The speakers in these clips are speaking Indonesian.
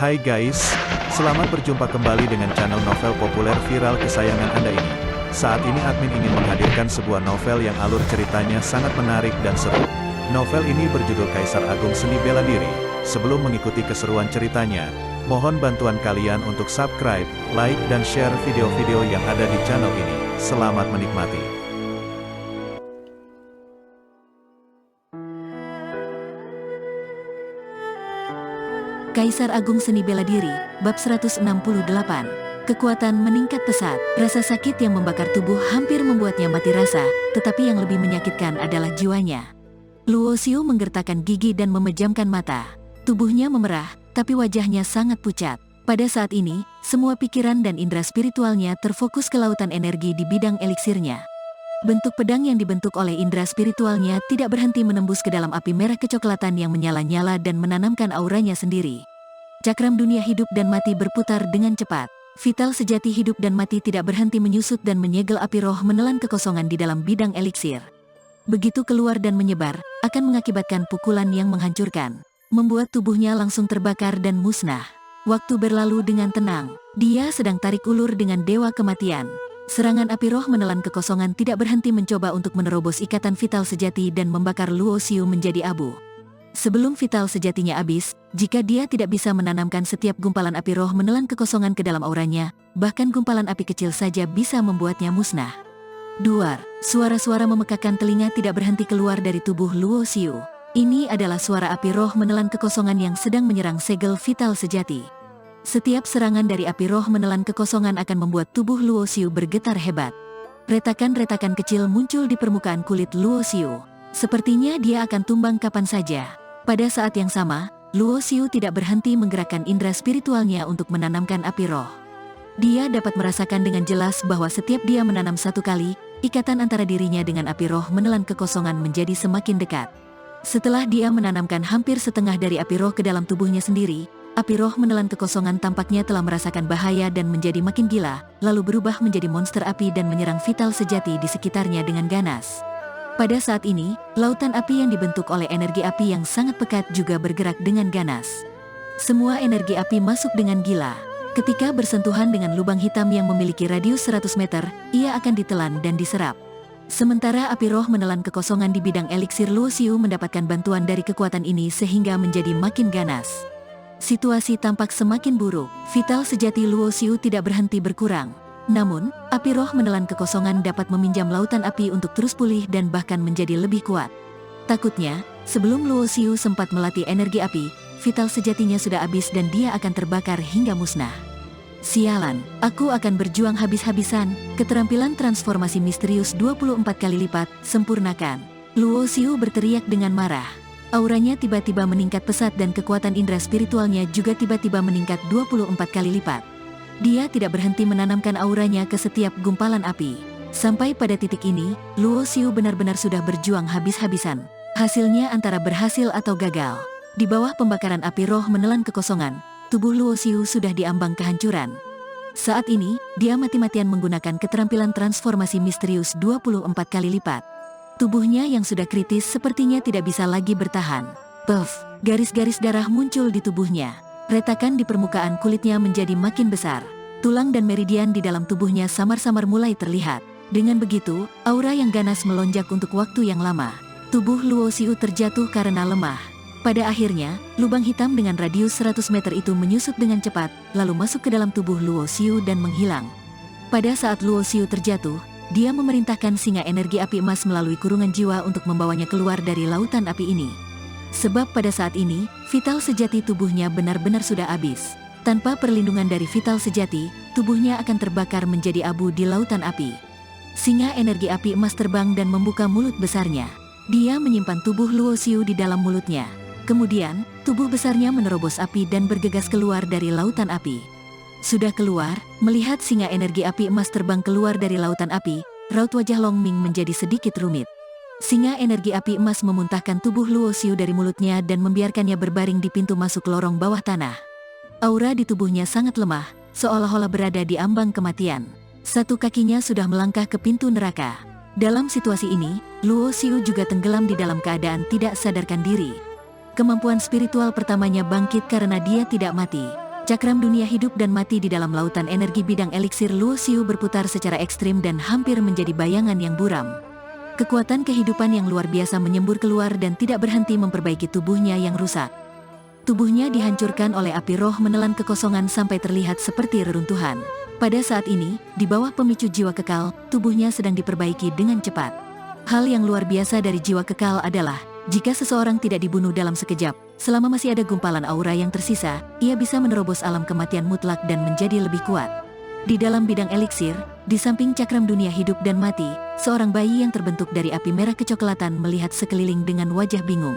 Hai guys, selamat berjumpa kembali dengan channel novel populer viral kesayangan Anda ini. Saat ini admin ingin menghadirkan sebuah novel yang alur ceritanya sangat menarik dan seru. Novel ini berjudul Kaisar Agung Seni Bela Diri. Sebelum mengikuti keseruan ceritanya, mohon bantuan kalian untuk subscribe, like, dan share video-video yang ada di channel ini. Selamat menikmati. Kaisar Agung Seni Bela Diri, bab 168. Kekuatan meningkat pesat. Rasa sakit yang membakar tubuh hampir membuatnya mati rasa, tetapi yang lebih menyakitkan adalah jiwanya. Luo Xiu menggertakkan gigi dan memejamkan mata. Tubuhnya memerah, tapi wajahnya sangat pucat. Pada saat ini, semua pikiran dan indera spiritualnya terfokus ke lautan energi di bidang eliksirnya. Bentuk pedang yang dibentuk oleh indera spiritualnya tidak berhenti menembus ke dalam api merah kecoklatan yang menyala-nyala dan menanamkan auranya sendiri. Cakram dunia hidup dan mati berputar dengan cepat. Vital sejati hidup dan mati tidak berhenti menyusut dan menyegel api roh menelan kekosongan di dalam bidang eliksir. Begitu keluar dan menyebar, akan mengakibatkan pukulan yang menghancurkan, membuat tubuhnya langsung terbakar dan musnah. Waktu berlalu dengan tenang. Dia sedang tarik ulur dengan dewa kematian. Serangan api roh menelan kekosongan tidak berhenti mencoba untuk menerobos ikatan vital sejati dan membakar Luo Xiu menjadi abu. Sebelum vital sejatinya habis, jika dia tidak bisa menanamkan setiap gumpalan api roh menelan kekosongan ke dalam auranya, bahkan gumpalan api kecil saja bisa membuatnya musnah. Duar, suara-suara memekakan telinga tidak berhenti keluar dari tubuh Luo Xiu. Ini adalah suara api roh menelan kekosongan yang sedang menyerang segel vital sejati. Setiap serangan dari api roh menelan kekosongan akan membuat tubuh Luo Xiu bergetar hebat. Retakan-retakan kecil muncul di permukaan kulit Luo Xiu. Sepertinya dia akan tumbang kapan saja. Pada saat yang sama, Luo Xiu tidak berhenti menggerakkan indera spiritualnya untuk menanamkan api roh. Dia dapat merasakan dengan jelas bahwa setiap dia menanam satu kali, ikatan antara dirinya dengan api roh menelan kekosongan menjadi semakin dekat. Setelah dia menanamkan hampir setengah dari api roh ke dalam tubuhnya sendiri, api roh menelan kekosongan tampaknya telah merasakan bahaya dan menjadi makin gila, lalu berubah menjadi monster api dan menyerang vital sejati di sekitarnya dengan ganas. Pada saat ini, lautan api yang dibentuk oleh energi api yang sangat pekat juga bergerak dengan ganas. Semua energi api masuk dengan gila. Ketika bersentuhan dengan lubang hitam yang memiliki radius 100 meter, ia akan ditelan dan diserap. Sementara api roh menelan kekosongan di bidang eliksir, Luo Xiu mendapatkan bantuan dari kekuatan ini sehingga menjadi makin ganas. Situasi tampak semakin buruk. Vital sejati Luo Xiu tidak berhenti berkurang. Namun, api roh menelan kekosongan dapat meminjam lautan api untuk terus pulih dan bahkan menjadi lebih kuat. Takutnya, sebelum Luo Xiu sempat melatih energi api, vital sejatinya sudah habis dan dia akan terbakar hingga musnah. Sialan, aku akan berjuang habis-habisan. Keterampilan transformasi misterius 24 kali lipat, sempurnakan. Luo Xiu berteriak dengan marah. Auranya tiba-tiba meningkat pesat dan kekuatan indera spiritualnya juga tiba-tiba meningkat 24 kali lipat. Dia tidak berhenti menanamkan auranya ke setiap gumpalan api. Sampai pada titik ini, Luo Xiu benar-benar sudah berjuang habis-habisan. Hasilnya antara berhasil atau gagal. Di bawah pembakaran api roh menelan kekosongan, tubuh Luo Xiu sudah diambang kehancuran. Saat ini, dia mati-matian menggunakan keterampilan transformasi misterius 24 kali lipat. Tubuhnya yang sudah kritis sepertinya tidak bisa lagi bertahan. Puff, garis-garis darah muncul di tubuhnya. Retakan di permukaan kulitnya menjadi makin besar. Tulang dan meridian di dalam tubuhnya samar-samar mulai terlihat. Dengan begitu, aura yang ganas melonjak untuk waktu yang lama. Tubuh Luo Xiu terjatuh karena lemah. Pada akhirnya, lubang hitam dengan radius 100 meter itu menyusut dengan cepat, lalu masuk ke dalam tubuh Luo Xiu dan menghilang. Pada saat Luo Xiu terjatuh, dia memerintahkan singa energi api emas melalui kurungan jiwa untuk membawanya keluar dari lautan api ini. Sebab pada saat ini, vital sejati tubuhnya benar-benar sudah habis. Tanpa perlindungan dari vital sejati, tubuhnya akan terbakar menjadi abu di lautan api. Singa energi api emas terbang dan membuka mulut besarnya. Dia menyimpan tubuh Luo Xiu di dalam mulutnya. Kemudian, tubuh besarnya menerobos api dan bergegas keluar dari lautan api. Sudah keluar, melihat singa energi api emas terbang keluar dari lautan api, raut wajah Long Ming menjadi sedikit rumit. Singa energi api emas memuntahkan tubuh Luo Xiu dari mulutnya dan membiarkannya berbaring di pintu masuk lorong bawah tanah. Aura di tubuhnya sangat lemah, seolah-olah berada di ambang kematian. Satu kakinya sudah melangkah ke pintu neraka. Dalam situasi ini, Luo Xiu juga tenggelam di dalam keadaan tidak sadarkan diri. Kemampuan spiritual pertamanya bangkit karena dia tidak mati. Cakram dunia hidup dan mati di dalam lautan energi bidang eliksir Luo Xiu berputar secara ekstrim dan hampir menjadi bayangan yang buram. Kekuatan kehidupan yang luar biasa menyembur keluar dan tidak berhenti memperbaiki tubuhnya yang rusak. Tubuhnya dihancurkan oleh api roh menelan kekosongan sampai terlihat seperti reruntuhan. Pada saat ini, di bawah pemicu jiwa kekal, tubuhnya sedang diperbaiki dengan cepat. Hal yang luar biasa dari jiwa kekal adalah, jika seseorang tidak dibunuh dalam sekejap, selama masih ada gumpalan aura yang tersisa, ia bisa menerobos alam kematian mutlak dan menjadi lebih kuat. Di dalam bidang eliksir, di samping cakram dunia hidup dan mati, seorang bayi yang terbentuk dari api merah kecoklatan melihat sekeliling dengan wajah bingung.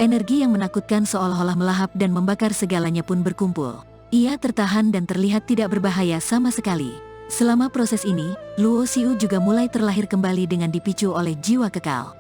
Energi yang menakutkan seolah-olah melahap dan membakar segalanya pun berkumpul. Ia tertahan dan terlihat tidak berbahaya sama sekali. Selama proses ini, Luo Xiu juga mulai terlahir kembali dengan dipicu oleh jiwa kekal.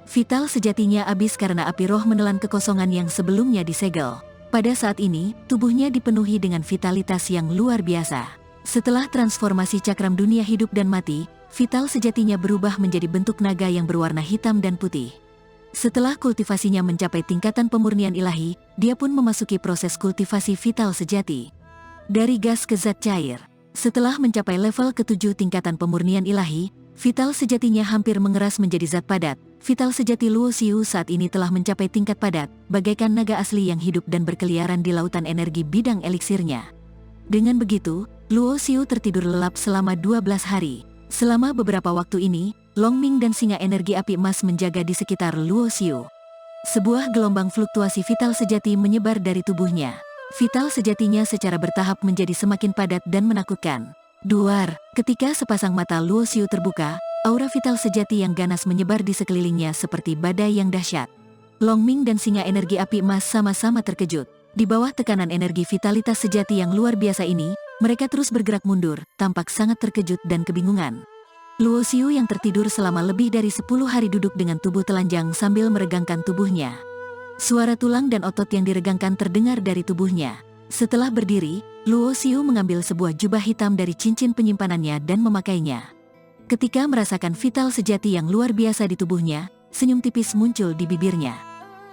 Vital sejatinya habis karena api roh menelan kekosongan yang sebelumnya disegel. Pada saat ini, tubuhnya dipenuhi dengan vitalitas yang luar biasa. Setelah transformasi cakram dunia hidup dan mati, vital sejatinya berubah menjadi bentuk naga yang berwarna hitam dan putih. Setelah kultivasinya mencapai tingkatan pemurnian ilahi, dia pun memasuki proses kultivasi vital sejati. Dari gas ke zat cair. Setelah mencapai level ke-7 tingkatan pemurnian ilahi, vital sejatinya hampir mengeras menjadi zat padat. Vital sejati Luo Xiu saat ini telah mencapai tingkat padat, bagaikan naga asli yang hidup dan berkeliaran di lautan energi bidang eliksirnya. Dengan begitu, Luo Xiu tertidur lelap selama 12 hari. Selama beberapa waktu ini, Longming dan singa energi api emas menjaga di sekitar Luo Xiu. Sebuah gelombang fluktuasi vital sejati menyebar dari tubuhnya. Vital sejatinya secara bertahap menjadi semakin padat dan menakutkan. Duar, ketika sepasang mata Luo Xiu terbuka, aura vital sejati yang ganas menyebar di sekelilingnya seperti badai yang dahsyat. Longming dan singa energi api emas sama-sama terkejut. Di bawah tekanan energi vitalitas sejati yang luar biasa ini, mereka terus bergerak mundur, tampak sangat terkejut dan kebingungan. Luo Xiu yang tertidur selama lebih dari 10 hari duduk dengan tubuh telanjang sambil meregangkan tubuhnya. Suara tulang dan otot yang diregangkan terdengar dari tubuhnya. Setelah berdiri, Luo Xiu mengambil sebuah jubah hitam dari cincin penyimpanannya dan memakainya. Ketika merasakan vital sejati yang luar biasa di tubuhnya, senyum tipis muncul di bibirnya.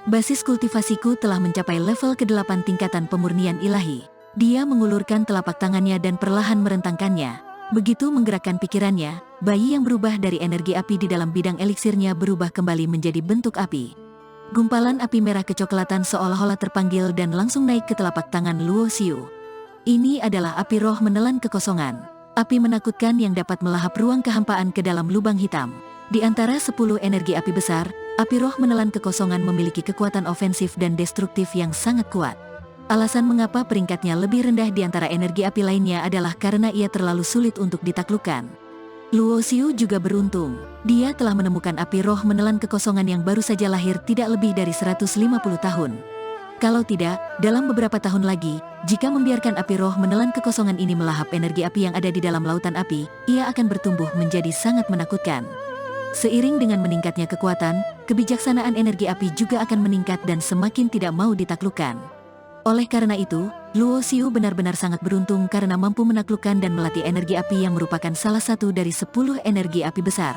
Basis kultivasiku telah mencapai level ke-8 tingkatan pemurnian ilahi. Dia mengulurkan telapak tangannya dan perlahan merentangkannya. Begitu menggerakkan pikirannya, bayi yang berubah dari energi api di dalam bidang eliksirnya berubah kembali menjadi bentuk api. Gumpalan api merah kecoklatan seolah-olah terpanggil dan langsung naik ke telapak tangan Luo Xiu. Ini adalah api roh menelan kekosongan. Api menakutkan yang dapat melahap ruang kehampaan ke dalam lubang hitam. Di antara 10 energi api besar, api roh menelan kekosongan memiliki kekuatan ofensif dan destruktif yang sangat kuat. Alasan mengapa peringkatnya lebih rendah di antara energi api lainnya adalah karena ia terlalu sulit untuk ditaklukkan. Luo Xiu juga beruntung. Dia telah menemukan api roh menelan kekosongan yang baru saja lahir tidak lebih dari 150 tahun. Kalau tidak, dalam beberapa tahun lagi, jika membiarkan api roh menelan kekosongan ini melahap energi api yang ada di dalam lautan api, ia akan bertumbuh menjadi sangat menakutkan. Seiring dengan meningkatnya kekuatan, kebijaksanaan energi api juga akan meningkat dan semakin tidak mau ditaklukkan. Oleh karena itu, Luo Xiu benar-benar sangat beruntung karena mampu menaklukkan dan melatih energi api yang merupakan salah satu dari 10 energi api besar.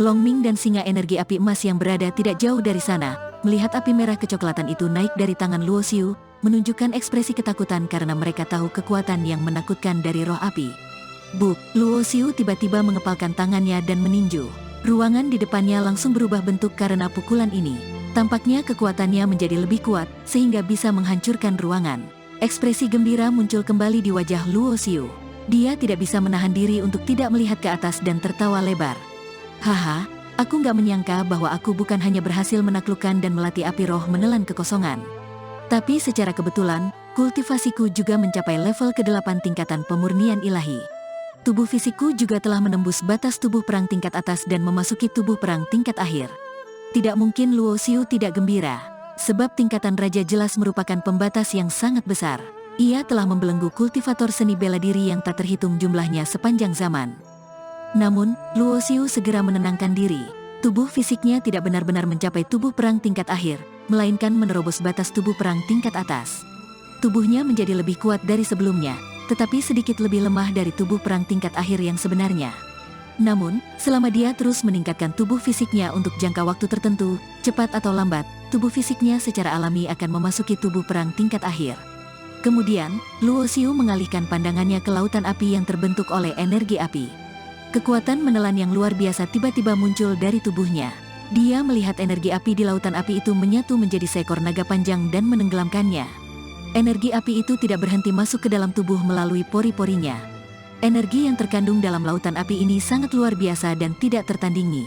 Longming dan singa energi api emas yang berada tidak jauh dari sana, melihat api merah kecoklatan itu naik dari tangan Luo Xiu, menunjukkan ekspresi ketakutan karena mereka tahu kekuatan yang menakutkan dari roh api. Buk, Luo Xiu tiba-tiba mengepalkan tangannya dan meninju. Ruangan di depannya langsung berubah bentuk karena pukulan ini. Tampaknya kekuatannya menjadi lebih kuat, sehingga bisa menghancurkan ruangan. Ekspresi gembira muncul kembali di wajah Luo Xiu. Dia tidak bisa menahan diri untuk tidak melihat ke atas dan tertawa lebar. Haha, aku nggak menyangka bahwa aku bukan hanya berhasil menaklukkan dan melatih api roh menelan kekosongan. Tapi secara kebetulan, kultivasiku juga mencapai level ke-8 tingkatan pemurnian ilahi. Tubuh fisikku juga telah menembus batas tubuh perang tingkat atas dan memasuki tubuh perang tingkat akhir. Tidak mungkin Luo Xiu tidak gembira, sebab tingkatan raja jelas merupakan pembatas yang sangat besar. Ia telah membelenggu kultivator seni bela diri yang tak terhitung jumlahnya sepanjang zaman. Namun, Luo Xiu segera menenangkan diri. Tubuh fisiknya tidak benar-benar mencapai tubuh perang tingkat akhir, melainkan menerobos batas tubuh perang tingkat atas. Tubuhnya menjadi lebih kuat dari sebelumnya, tetapi sedikit lebih lemah dari tubuh perang tingkat akhir yang sebenarnya. Namun, selama dia terus meningkatkan tubuh fisiknya untuk jangka waktu tertentu, cepat atau lambat, tubuh fisiknya secara alami akan memasuki tubuh perang tingkat akhir. Kemudian, Luo Xiu mengalihkan pandangannya ke lautan api yang terbentuk oleh energi api. Kekuatan menelan yang luar biasa tiba-tiba muncul dari tubuhnya. Dia melihat energi api di lautan api itu menyatu menjadi seekor naga panjang dan menenggelamkannya. Energi api itu tidak berhenti masuk ke dalam tubuh melalui pori-porinya. Energi yang terkandung dalam lautan api ini sangat luar biasa dan tidak tertandingi.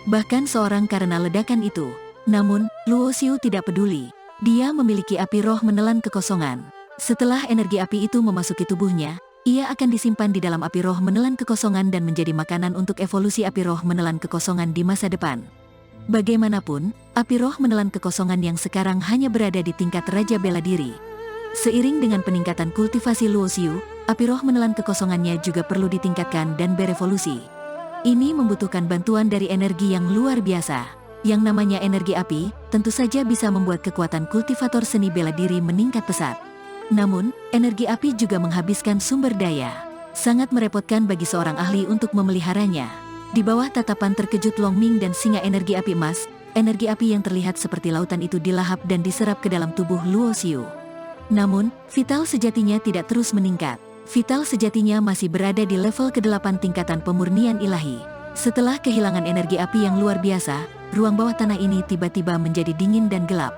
Bahkan seorang karena ledakan itu. Namun, Luo Xiu tidak peduli. Dia memiliki api roh menelan kekosongan. Setelah energi api itu memasuki tubuhnya, ia akan disimpan di dalam api roh menelan kekosongan dan menjadi makanan untuk evolusi api roh menelan kekosongan di masa depan. Bagaimanapun, api roh menelan kekosongan yang sekarang hanya berada di tingkat Raja Bela Diri. Seiring dengan peningkatan kultivasi Luo Xiu, api roh menelan kekosongannya juga perlu ditingkatkan dan berevolusi. Ini membutuhkan bantuan dari energi yang luar biasa. Yang namanya energi api, tentu saja bisa membuat kekuatan kultivator seni bela diri meningkat pesat. Namun, energi api juga menghabiskan sumber daya. Sangat merepotkan bagi seorang ahli untuk memeliharanya. Di bawah tatapan terkejut Long Ming dan singa energi api emas, energi api yang terlihat seperti lautan itu dilahap dan diserap ke dalam tubuh Luo Xiu. Namun, vital sejatinya tidak terus meningkat. Vital sejatinya masih berada di level ke-8 tingkatan pemurnian ilahi. Setelah kehilangan energi api yang luar biasa, ruang bawah tanah ini tiba-tiba menjadi dingin dan gelap.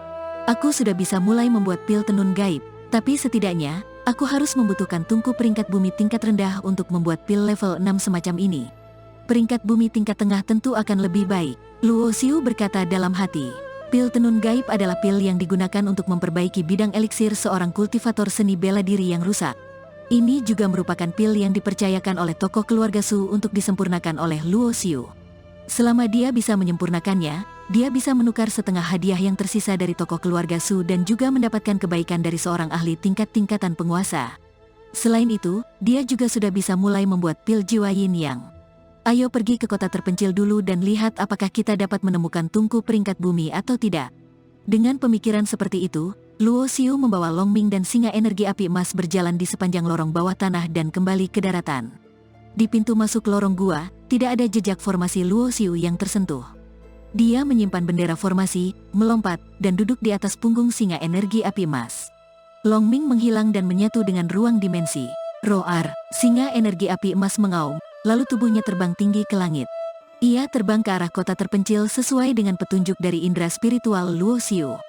Aku sudah bisa mulai membuat pil tenun gaib, tapi setidaknya, aku harus membutuhkan tungku peringkat bumi tingkat rendah untuk membuat pil level 6 semacam ini. Peringkat bumi tingkat tengah tentu akan lebih baik, Luo Xiu berkata dalam hati. Pil tenun gaib adalah pil yang digunakan untuk memperbaiki bidang eliksir seorang kultivator seni bela diri yang rusak. Ini juga merupakan pil yang dipercayakan oleh tokoh keluarga Su untuk disempurnakan oleh Luo Xiu. Selama dia bisa menyempurnakannya, dia bisa menukar setengah hadiah yang tersisa dari tokoh keluarga Su dan juga mendapatkan kebaikan dari seorang ahli tingkat-tingkatan penguasa. Selain itu, dia juga sudah bisa mulai membuat pil jiwa yin yang. Ayo pergi ke kota terpencil dulu dan lihat apakah kita dapat menemukan tungku peringkat bumi atau tidak. Dengan pemikiran seperti itu, Luo Xiu membawa Long Ming dan singa energi api emas berjalan di sepanjang lorong bawah tanah dan kembali ke daratan. Di pintu masuk lorong gua, tidak ada jejak formasi Luo Xiu yang tersentuh. Dia menyimpan bendera formasi, melompat, dan duduk di atas punggung singa energi api emas. Long Ming menghilang dan menyatu dengan ruang dimensi. Roar, singa energi api emas mengaum, lalu tubuhnya terbang tinggi ke langit. Ia terbang ke arah kota terpencil sesuai dengan petunjuk dari indera spiritual Luo Xiu.